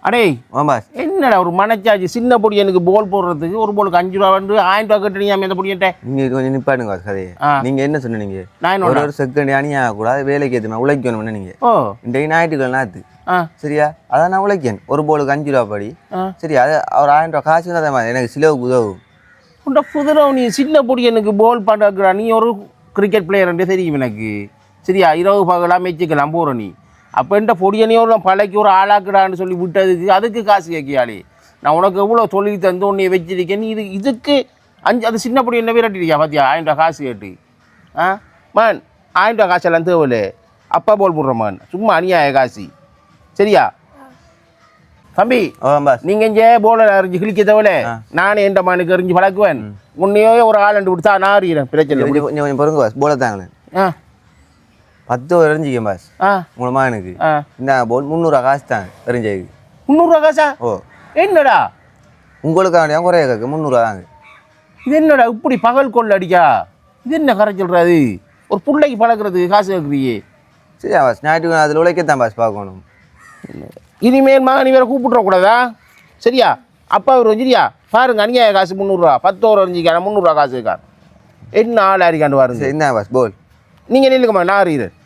அடே பாஸ் என்னடா ஒரு மனச்சாச்சு சின்ன பொடி எனக்கு போல் போடுறதுக்கு ஒரு போலுக்கு 5 ரூபா வந்து 1000 ரூபா கட்டுறீங்க அந்த பொடியிட்ட நீங்க கொஞ்சம் நிப்பாடுங்க கதையை. நீங்க என்ன சொன்னீங்க? நான் ஒரு செகண்ட் அணியாக கூடாது, வேலைக்கு ஏற்றுமா உழைக்கணும்னு நீங்க. இன்றைக்கு ஞாயிற்றுக்கிழமை நாத்து சரியா, அதான் நான் உழைக்கேன். ஒரு போலுக்கு 5 ரூபா படி சரியா, அது ஒரு 1000 ரூபா காசு தான் எனக்கு சிலவுக்கு உதவும். உண்ட புதுரவு நீ சின்ன பொடி எனக்கு போல் பண்ணுறா, நீ ஒரு கிரிக்கெட் பிளேயர்ன்றே தெரியும் எனக்கு சரியா. இரவு பகலாக மெச்சிக்கலாம் போகிற நீ அப்போ என்கிட்ட பொடியனையோட பழைக்கு ஒரு ஆளாக்குடான்னு சொல்லி விட்டதுக்கு அதுக்கு காசு கேட்கியாளே. நான் உனக்கு எவ்வளோ சொல்லி தந்து உன்னை வச்சிருக்கேன், நீ இதுக்கு அது சின்ன பொடி என்ன விரட்டிருக்கியா பார்த்தியா 1000 ரூபா காசு கேட்டு. மேன் 1000 ரூபா காசெல்லாம் தேவையில்ல, அப்பா போல் போடுற மேன் சும்மா அநியாய காசு சரியா. தம்பி நீங்க இங்கே போல அறிஞ்சு கிழிக்க தேவையில்ல, நானே எந்த மானுக்கு அறிஞ்சு பழக்குவேன். உன்னையோ ஒரு ஆளண்டு விடுத்தா நான் அறிகிறேன் பிரச்சனை. கொஞ்சம் பொறுங்க பாஸ், போல தாங்களேன் 10 எறிஞ்சிக்கேன் பாஸ். உங்களை மகனுக்கு இந்த போல் 300 காசு தான் எறிஞ்சது. 300 காசா? என்னடா உங்களுக்காக குறைய கேட்க 300 தாங்க. இது என்னடா இப்படி பகல் கொள்ள அடிக்கா? இது என்ன கரை சொல்றாது? ஒரு பிள்ளைக்கு பழக்கிறதுக்கு காசு கேட்குறியே. சரியா பாஸ், ஞாயிற்றுக்கிழமை அதில் உழைக்கத்தான் பாஸ் பார்க்கணும். இனிமேல் மகன் வேற கூப்பிட்றக்கூடாதா சரியா. அப்பா ஒரு சரியா பாருங்க, அநியாய காசு 300 ரூபா 10 ஓவர் எறிஞ்சிக்கான 300 ரூபா காசு இருக்கார். என்ன ஆள் அறிக்காண்டு வாருங்க. என்ன பாஸ் போல் நீங்கள் நில்லுங்கம்மா, நான் அறிகிறேன்.